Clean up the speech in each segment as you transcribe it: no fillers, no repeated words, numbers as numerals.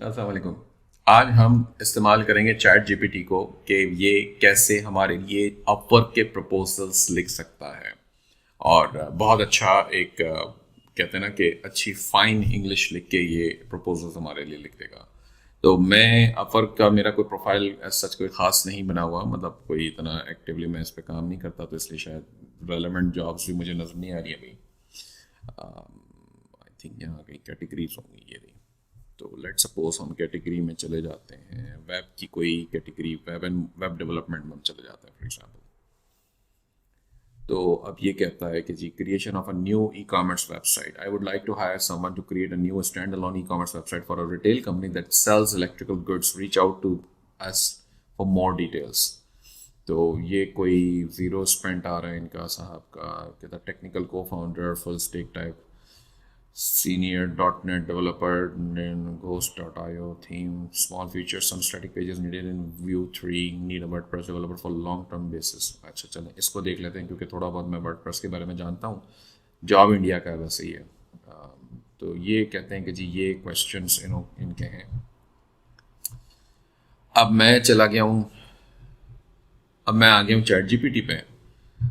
السلام علیکم. آج ہم استعمال کریں گے چیٹ جی پی ٹی کو کہ یہ کیسے ہمارے لیے اپ ورک کے پروپوزلس لکھ سکتا ہے. اور بہت اچھا ایک کہتے ہیں نا کہ اچھی فائن انگلش لکھ کے یہ پروپوزلس ہمارے لیے لکھ دے گا. تو میں اپ ورک کا میرا کوئی پروفائل سچ کوئی خاص نہیں بنا ہوا، مطلب کوئی اتنا ایکٹیولی میں اس پہ کام نہیں کرتا، تو اس لیے شاید ریلیونٹ جابس بھی مجھے نظر نہیں آ رہی ابھی. آئی تھنک یہاں کئی کیٹیگریز ہوں گی یہ رہی. تو لیٹ سپوز ہم کیٹیگری میں چلے جاتے ہیں، ویب کی کوئی کیٹیگری، ویب ڈیولپمنٹ میں ہم چلے جاتے ہیں فار ایگزامپل. تو اب یہ کہتا ہے کہ جی creation of a new e commerce website. I would like to hire someone to create a new stand alone e commerce website for a retail company that sells electrical goods. Reach out to us for more details. تو یہ کوئی zero spent آ رہا ہے ان کا صاحب کا، کہتا technical cofounder, full stack type, senior .NET developer, Ghost.io theme, small features, some static pages needed in Vue 3, need a WordPress developer for long term basis. اچھا چلیں اس کو دیکھ لیتے ہیں کیونکہ تھوڑا بہت میں WordPress کے بارے میں جانتا ہوں. جاب انڈیا کا ویسے ہی ہے. تو یہ کہتے ہیں کہ جی یہ کویشچنس ان کے ہیں. اب میں چلا گیا ہوں، اب میں آ گیا ہوں چیٹ جی پی ٹی پہ.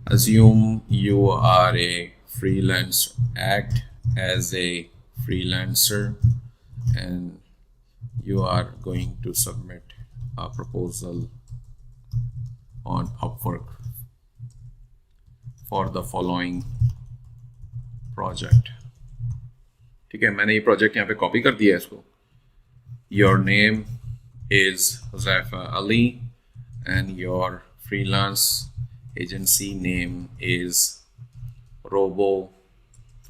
assume you are a freelance, act as a freelancer, and you are going to submit a proposal on Upwork for the following project. ٹھیک ہے، میں نے یہ پروجیکٹ یہاں پہ کاپی کر دیا ہے اس کو. Your name is Huzaifa Ali and your freelance agency name is Robo،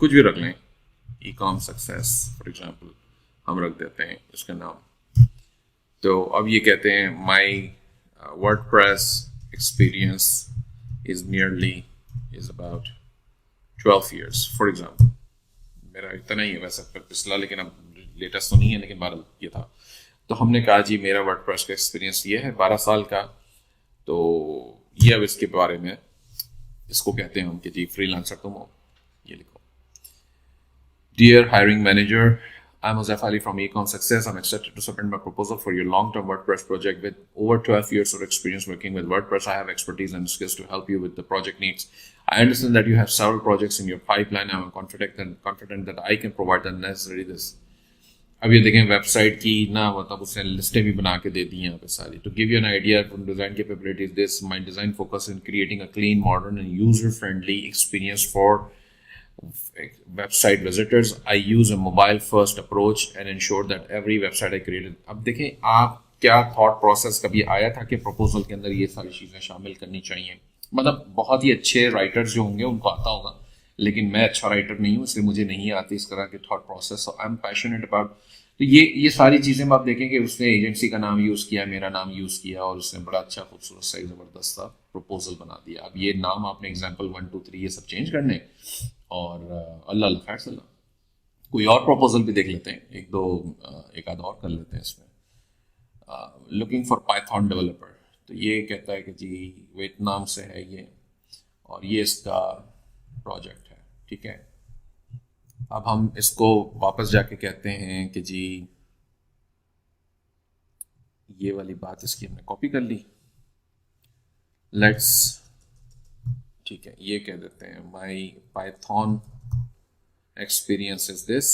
کچھ بھی رکھ لیں، ای کام سکسیس فار ایگزامپل ہم رکھ دیتے ہیں اس کا نام. تو اب یہ کہتے ہیں my word press experience is about 12 years for example. میرا اتنا ہی ہے ویسے پچھلا، لیکن اب لیٹسٹ تو نہیں ہے، لیکن بہرحال یہ تھا. تو ہم نے کہا جی میرا ورڈ پریس کا ایکسپیرینس یہ ہے 12 سال کا. تو یہ اب اس کے بارے میں اس کو کہتے ہیں ہم کہ جی فری لانسر تم ہو. یہ لکھو. Dear hiring manager, I'm Huzaifa Ali from Ecom Success. I'm excited to submit my proposal for your long-term WordPress project. With over 12 years of experience working with WordPress, I have expertise and skills to help you with the project needs. I understand that you have several projects in your pipeline. I'm confident that I can provide the necessary this. اب یہ دیکھیں web site کی نا مطلب اس نے لسٹیں بھی بنا کے دے دی ہیں یہاں پہ ساری. To give you an idea from design capabilities, this my design focus in creating a clean, modern and user friendly experience for website visitors. I use a mobile first approach and ensure that every website I created. اب دیکھیں آپ کیا thought process کبھی آیا تھا کہ proposal کے اندر یہ ساری چیزیں شامل کرنی چاہیے؟ مطلب بہت ہی اچھے رائٹرز جو ہوں گے ان کو آتا ہوگا، لیکن میں اچھا رائٹر نہیں ہوں، اس لیے مجھے نہیں آتی اس طرح کے thought process. I am passionate about. تو یہ ساری چیزیں آپ دیکھیں کہ اس نے ایجنسی کا نام یوز کیا، میرا نام یوز کیا، اور اس نے بڑا اچھا خوبصورت سا زبردست سا پروپوزل بنا دیا. اب یہ نام آپ نے ایگزامپل 1 2 3 یہ سب چینج کرنے، اور اللہ خیر صلی اللہ. کوئی اور پروپوزل بھی دیکھ لیتے ہیں، ایک آدھ اور کر لیتے ہیں اس میں. Looking for پائتھون developer. تو یہ کہتا ہے کہ جی ویتنام سے ہے یہ، اور یہ اس کا پروجیکٹ ہے. ٹھیک ہے، اب ہم اس کو واپس جا کے کہتے ہیں کہ جی یہ والی بات اس کی ہم نے کاپی کر لی. لیٹس ٹھیک ہے یہ کہہ دیتے ہیں مائی پائتھون ایکسپیرئنس از دس.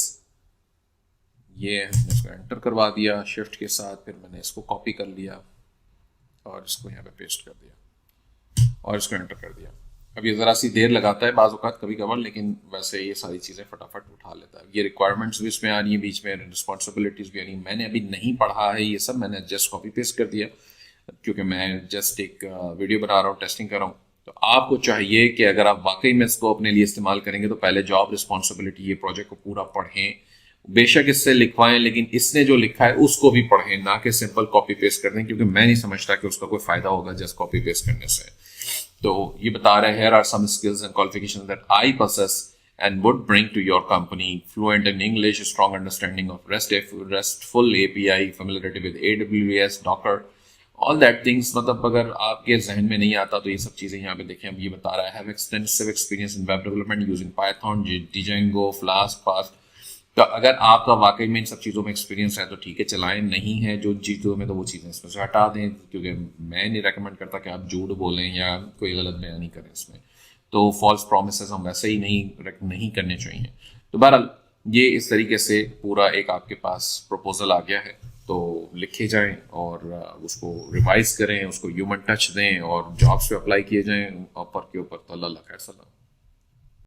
یہ ہم نے اس کو انٹر کروا دیا شفٹ کے ساتھ، پھر میں نے اس کو کاپی کر لیا اور اس کو یہاں پہ پیسٹ کر دیا اور اس کو انٹر کر دیا. اب یہ ذرا سی دیر لگاتا ہے بعض اوقات کبھی کبھار، لیکن ویسے یہ ساری چیزیں فٹافٹ اٹھا لیتا ہے. یہ ریکوائرمنٹس بھی اس میں آ رہی ہیں، بیچ میں رسپانسبلٹیز بھی آ رہی ہیں. میں نے ابھی نہیں پڑھا ہے یہ سب، میں نے جسٹ کاپی پیسٹ کر دیا کیونکہ میں جسٹ ایک ویڈیو بنا رہا ہوں، ٹیسٹنگ کر رہا ہوں. تو آپ کو چاہیے کہ اگر آپ واقعی میں اس کو اپنے لیے استعمال کریں گے تو پہلے جاب رسپانسبلٹی یہ پروجیکٹ کو پورا پڑھیں. بے شک اس سے لکھوائیں، لیکن اس نے جو لکھا ہے اس کو بھی پڑھیں، نہ کہ سمپل کاپی پیسٹ کر دیں، کیونکہ میں نہیں سمجھتا کہ اس کا کوئی فائدہ ہوگا جسٹ کاپی پیسٹ کرنے سے. تو یہ بتا رہے ہیں here are some skills and qualifications that I possess and would bring to your company: fluent in English, strong understanding of RESTful API, familiarity with AWS, Docker, all that things. مطلب اگر آپ کے ذہن میں نہیں آتا تو یہ سب چیزیں یہاں پہ دیکھیں. اب یہ بتا رہا ہے have extensive experience in web development using Python, Django, Flask, Fast تو اگر آپ کا واقعی میں ان سب چیزوں میں ایکسپیرینس ہے تو ٹھیک ہے چلائیں، نہیں ہے جو چیزوں میں تو وہ چیزیں اس میں سے ہٹا دیں، کیونکہ میں نہیں ریکمینڈ کرتا کہ آپ جھوٹ بولیں یا کوئی غلط بیان نہیں کریں اس میں. تو فالس پرومسز ہم ویسے ہی نہیں کرنے چاہیے. تو بہرحال یہ اس طریقے سے پورا ایک آپ کے پاس پروپوزل آ گیا ہے، تو لکھے جائیں اور اس کو ریوائز کریں، اس کو ہیومن ٹچ دیں اور جابس پہ اپلائی کیے جائیں آفر کے اوپر. تو اللہ خیر. سلام.